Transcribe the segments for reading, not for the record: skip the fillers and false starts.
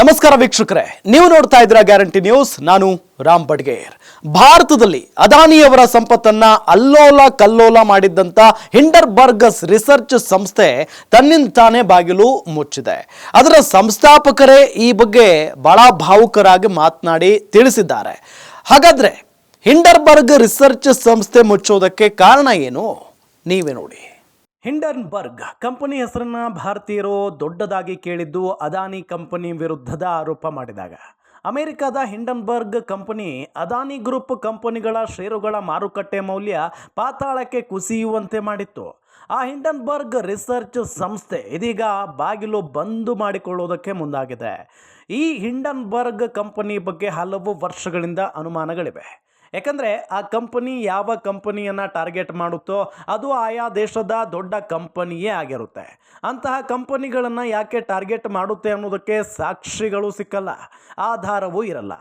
ನಮಸ್ಕಾರ ವೀಕ್ಷಕರೇ, ನೀವು ನೋಡ್ತಾ ಇದ್ದೀರಾ ಗ್ಯಾರಂಟಿ ನ್ಯೂಸ್. ನಾನು ರಾಮ್ ಬಡ್ಗೇರ್. ಭಾರತದಲ್ಲಿ ಅದಾನಿಯವರ ಸಂಪತ್ತನ್ನ ಅಲ್ಲೋಲ ಕಲ್ಲೋಲ ಮಾಡಿದ್ದಂತ ಹಿಂಡನ್ಬರ್ಗ್ ರಿಸರ್ಚ್ ಸಂಸ್ಥೆ ತನ್ನಿಂತಾನೇ ಬಾಗಿಲು ಮುಚ್ಚಿದೆ. ಅದರ ಸಂಸ್ಥಾಪಕರೇ ಈ ಬಗ್ಗೆ ಬಹಳ ಭಾವುಕರಾಗಿ ಮಾತನಾಡಿ ತಿಳಿಸಿದ್ದಾರೆ. ಹಾಗಾದ್ರೆ ಹಿಂಡನ್ಬರ್ಗ್ ರಿಸರ್ಚ್ ಸಂಸ್ಥೆ ಮುಚ್ಚೋದಕ್ಕೆ ಕಾರಣ ಏನು? ನೀವೇ ನೋಡಿ. ಹಿಂಡನ್ಬರ್ಗ್ ಕಂಪನಿ ಹೆಸರನ್ನ ಭಾರತೀಯರು ದೊಡ್ಡದಾಗಿ ಕೇಳಿದ್ದು ಅದಾನಿ ಕಂಪನಿ ವಿರುದ್ಧದ ಆರೋಪ ಮಾಡಿದಾಗ. ಅಮೆರಿಕದ ಹಿಂಡನ್ಬರ್ಗ್ ಕಂಪನಿ ಅದಾನಿ ಗ್ರೂಪ್ ಕಂಪನಿಗಳ ಷೇರುಗಳ ಮಾರುಕಟ್ಟೆ ಮೌಲ್ಯ ಪಾತಾಳಕ್ಕೆ ಕುಸಿಯುವಂತೆ ಮಾಡಿತ್ತು. ಆ ಹಿಂಡನ್ಬರ್ಗ್ ರಿಸರ್ಚ್ ಸಂಸ್ಥೆ ಇದೀಗ ಬಾಗಿಲು ಬಂದು ಮಾಡಿಕೊಳ್ಳುವುದಕ್ಕೆ ಮುಂದಾಗಿದೆ. ಈ ಹಿಂಡನ್ಬರ್ಗ್ ಕಂಪನಿ ಬಗ್ಗೆ ಹಲವು ವರ್ಷಗಳಿಂದ ಅನುಮಾನಗಳಿವೆ. ಯಾಕಂದರೆ ಆ ಕಂಪನಿ ಯಾವ ಕಂಪನಿಯನ್ನು ಟಾರ್ಗೆಟ್ ಮಾಡುತ್ತೋ ಅದು ಆಯಾ ದೇಶದ ದೊಡ್ಡ ಕಂಪನಿಯೇ ಆಗಿರುತ್ತೆ. ಅಂತಹ ಕಂಪನಿಗಳನ್ನು ಯಾಕೆ ಟಾರ್ಗೆಟ್ ಮಾಡುತ್ತೆ ಅನ್ನೋದಕ್ಕೆ ಸಾಕ್ಷಿಗಳು ಸಿಕ್ಕಲ್ಲ, ಆಧಾರವೂ ಇರಲ್ಲ.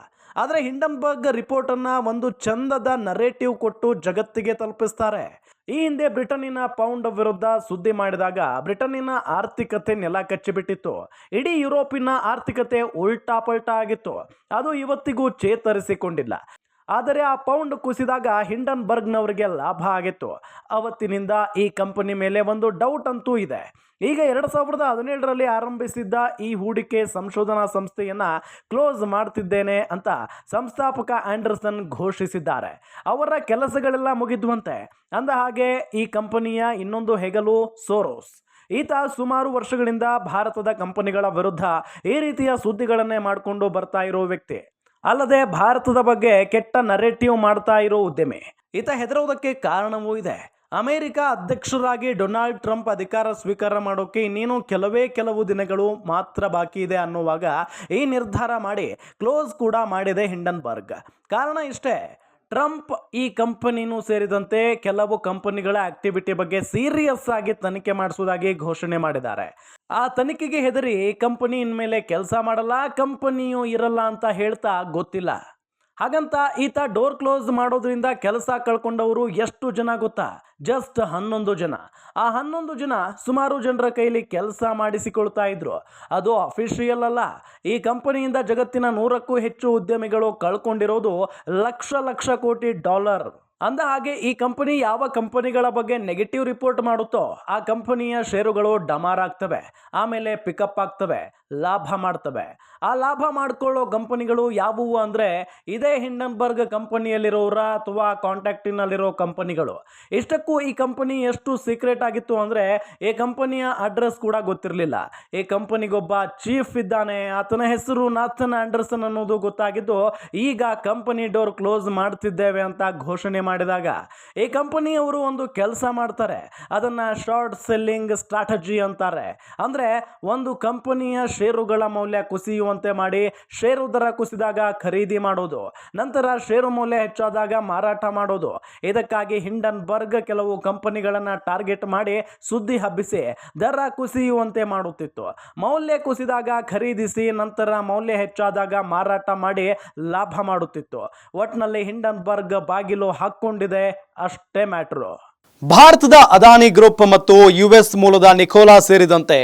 ಆದರೆ ಹಿಂಡನ್ಬರ್ಗ್ ರಿಪೋರ್ಟನ್ನು ಒಂದು ಚಂದದ ನರೇಟಿವ್ ಕೊಟ್ಟು ಜಗತ್ತಿಗೆ ತಲುಪಿಸ್ತಾರೆ. ಈ ಹಿಂದೆ ಬ್ರಿಟನ್ನಿನ ಪೌಂಡ್ ವಿರುದ್ಧ ಸುದ್ದಿ ಮಾಡಿದಾಗ ಬ್ರಿಟನ್ನಿನ ಆರ್ಥಿಕತೆ ನೆಲ ಕಚ್ಚಿಬಿಟ್ಟಿತ್ತು. ಇಡೀ ಯುರೋಪಿನ ಆರ್ಥಿಕತೆ ಉಲ್ಟಾ ಪಲ್ಟಾ ಆಗಿತ್ತು. ಅದು ಇವತ್ತಿಗೂ ಚೇತರಿಸಿಕೊಂಡಿಲ್ಲ. ಆದರೆ ಆ ಪೌಂಡ್ ಕುಸಿದಾಗ ಹಿಂಡನ್ಬರ್ಗ್ನವರಿಗೆ ಲಾಭ ಆಗಿತ್ತು. ಅವತ್ತಿನಿಂದ ಈ ಕಂಪನಿ ಮೇಲೆ ಒಂದು ಡೌಟ್ ಅಂತೂ ಇದೆ. ಈಗ 2017ರಲ್ಲಿ ಆರಂಭಿಸಿದ್ದ ಈ ಹೂಡಿಕೆ ಸಂಶೋಧನಾ ಸಂಸ್ಥೆಯನ್ನು ಕ್ಲೋಸ್ ಮಾಡ್ತಿದ್ದೇನೆ ಅಂತ ಸಂಸ್ಥಾಪಕ ಆಂಡರ್ಸನ್ ಘೋಷಿಸಿದ್ದಾರೆ. ಅವರ ಕೆಲಸಗಳೆಲ್ಲ ಮುಗಿದ್ವಂತೆ. ಅಂದ ಹಾಗೆ ಈ ಕಂಪನಿಯ ಇನ್ನೊಂದು ಹೆಗಲು ಸೋರೋಸ್. ಈತ ಸುಮಾರು ವರ್ಷಗಳಿಂದ ಭಾರತದ ಕಂಪನಿಗಳ ವಿರುದ್ಧ ಈ ರೀತಿಯ ಸುದ್ದಿಗಳನ್ನೇ ಮಾಡಿಕೊಂಡು ಬರ್ತಾ ಇರೋ ವ್ಯಕ್ತಿ. ಅಲ್ಲದೆ ಭಾರತದ ಬಗ್ಗೆ ಕೆಟ್ಟ ನರೇಟಿವ್ ಮಾಡ್ತಾ ಇರೋ ಉದ್ಯಮಿ. ಈತ ಹೆದರೋದಕ್ಕೆ ಕಾರಣವೂ ಇದೆ. ಅಮೆರಿಕ ಅಧ್ಯಕ್ಷರಾಗಿ ಡೊನಾಲ್ಡ್ ಟ್ರಂಪ್ ಅಧಿಕಾರ ಸ್ವೀಕಾರ ಮಾಡೋಕೆ ಇನ್ನೇನು ಕೆಲವು ದಿನಗಳು ಮಾತ್ರ ಬಾಕಿ ಇದೆ ಅನ್ನುವಾಗ ಈ ನಿರ್ಧಾರ ಮಾಡಿ ಕ್ಲೋಸ್ ಕೂಡ ಮಾಡಿದೆ ಹಿಂಡನ್ಬರ್ಗ್. ಕಾರಣ ಇಷ್ಟೇ, ಟ್ರಂಪ್ ಈ ಕಂಪನಿನೂ ಸೇರಿದಂತೆ ಕೆಲವು ಕಂಪನಿಗಳ ಆಕ್ಟಿವಿಟಿ ಬಗ್ಗೆ ಸೀರಿಯಸ್ ಆಗಿ ತನಿಖೆ ಮಾಡಿಸುವುದಾಗಿ ಘೋಷಣೆ ಮಾಡಿದ್ದಾರೆ. ಆ ತನಿಖೆಗೆ ಹೆದರಿ ಕಂಪನಿ ಇನ್ಮೇಲೆ ಕೆಲಸ ಮಾಡಲ್ಲ, ಕಂಪನಿಯೂ ಇರಲ್ಲ ಅಂತ ಹೇಳ್ತಾ ಗೊತ್ತಿಲ್ಲ. ಹಾಗಂತ ಈತ ಡೋರ್ ಕ್ಲೋಸ್ ಮಾಡೋದ್ರಿಂದ ಕೆಲಸ ಕಳ್ಕೊಂಡವರು ಎಷ್ಟು ಜನ ಗೊತ್ತಾ? ಜಸ್ಟ್ 11 ಜನ. ಆ 11 ಜನ ಸುಮಾರು ಜನರ ಕೈಲಿ ಕೆಲಸ ಮಾಡಿಸಿಕೊಳ್ತಾ ಇದ್ರು. ಅದು ಅಫಿಷಿಯಲ್ ಅಲ್ಲ. ಈ ಕಂಪನಿಯಿಂದ ಜಗತ್ತಿನ 100ಕ್ಕೂ ಹೆಚ್ಚು ಉದ್ಯಮಿಗಳು ಕಳ್ಕೊಂಡಿರೋದು ಲಕ್ಷ ಕೋಟಿ ಡಾಲರ್. ಅಂದ ಹಾಗೆ ಈ ಕಂಪನಿ ಯಾವ ಕಂಪನಿಗಳ ಬಗ್ಗೆ ನೆಗೆಟಿವ್ ರಿಪೋರ್ಟ್ ಮಾಡುತ್ತೋ ಆ ಕಂಪನಿಯ ಷೇರುಗಳು ಡಮಾರ್ ಆಗ್ತವೆ, ಆಮೇಲೆ ಪಿಕಪ್ ಆಗ್ತವೆ, ಲಾಭ ಮಾಡ್ತವೆ. ಆ ಲಾಭ ಮಾಡ್ಕೊಳ್ಳೋ ಕಂಪನಿಗಳು ಯಾವುವು ಅಂದರೆ ಇದೇ ಹಿಂಡನ್ಬರ್ಗ್ ಕಂಪನಿಯಲ್ಲಿರೋರ ಅಥವಾ ಕಾಂಟ್ಯಾಕ್ಟಿನಲ್ಲಿರೋ ಕಂಪನಿಗಳು. ಇಷ್ಟಕ್ಕೂ ಈ ಕಂಪನಿ ಎಷ್ಟು ಸೀಕ್ರೆಟ್ ಆಗಿತ್ತು ಅಂದರೆ ಈ ಕಂಪನಿಯ ಅಡ್ರೆಸ್ ಕೂಡ ಗೊತ್ತಿರಲಿಲ್ಲ. ಈ ಕಂಪನಿಗೊಬ್ಬ ಚೀಫ್ ಇದ್ದಾನೆ, ಆತನ ಹೆಸರು ನಾಥನ್ ಆಂಡರ್ಸನ್ ಅನ್ನೋದು ಗೊತ್ತಾಗಿದ್ದು ಈಗ ಕಂಪನಿ ಡೋರ್ ಕ್ಲೋಸ್ ಮಾಡ್ತಿದ್ದೇವೆ ಅಂತ ಘೋಷಣೆ ಮಾಡಿದಾಗ ಈ ಕಂಪನಿಯವರು ಒಂದು ಕೆಲಸ ಮಾಡ್ತಾರೆ. ಅದನ್ನ ಶಾರ್ಟ್ ಸೆಲ್ಲಿಂಗ್ ಸ್ಟ್ರಾಟಜಿ ಅಂತಾರೆ. ಅಂದ್ರೆ ಒಂದು ಕಂಪನಿಯ ಷೇರುಗಳ ಮೌಲ್ಯ ಕುಸಿಯುವಂತೆ ಮಾಡಿ ಷೇರು ದರ ಕುಸಿದಾಗ ಖರೀದಿ ಮಾಡೋದು, ನಂತರ ಷೇರು ಮೌಲ್ಯ ಹೆಚ್ಚಾದಾಗ ಮಾರಾಟ ಮಾಡೋದು. ಇದಕ್ಕಾಗಿ ಹಿಂಡನ್ಬರ್ಗ್ ಕೆಲವು ಕಂಪನಿಗಳನ್ನ ಟಾರ್ಗೆಟ್ ಮಾಡಿ ಸುದ್ದಿ ಹಬ್ಬಿಸಿ ದರ ಕುಸಿಯುವಂತೆ ಮಾಡುತ್ತಿತ್ತು. ಮೌಲ್ಯ ಕುಸಿದಾಗ ಖರೀದಿಸಿ ನಂತರ ಮೌಲ್ಯ ಹೆಚ್ಚಾದಾಗ ಮಾರಾಟ ಮಾಡಿ ಲಾಭ ಮಾಡುತ್ತಿತ್ತು. ಒಟ್ನಲ್ಲಿ ಹಿಂಡನ್ಬರ್ಗ್ ಬಾಗಿಲು ಹಾಕೊಂಡಿದೆ, ಅಷ್ಟೇ ಮ್ಯಾಟ್ರು. ಭಾರತದ ಅದಾನಿ ಗ್ರೂಪ್ ಮತ್ತು ಯುಎಸ್ ಮೂಲದ ನಿಕೋಲಾ ಸೇರಿದಂತೆ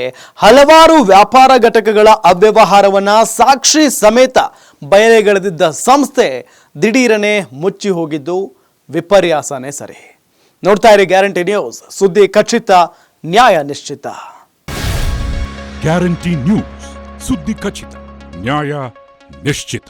ಹಲವಾರು ವ್ಯಾಪಾರ ಘಟಕಗಳ ಅವ್ಯವಹಾರವನ್ನ ಸಾಕ್ಷಿ ಸಮೇತ ಬಯಲಿಗೆಳೆದಿದ್ದ ಸಂಸ್ಥೆ ದಿಢೀರನೆ ಮುಚ್ಚಿ ಹೋಗಿದ್ದು ವಿಪರ್ಯಾಸನೇ ಸರಿ. ನೋಡ್ತಾ ಇರಿ ಗ್ಯಾರಂಟಿ ನ್ಯೂಸ್, ಸುದ್ದಿ ಖಚಿತ, ನ್ಯಾಯ ನಿಶ್ಚಿತ. ಗ್ಯಾರಂಟಿ ನ್ಯೂಸ್, ಸುದ್ದಿ ಖಚಿತ, ನ್ಯಾಯ ನಿಶ್ಚಿತ.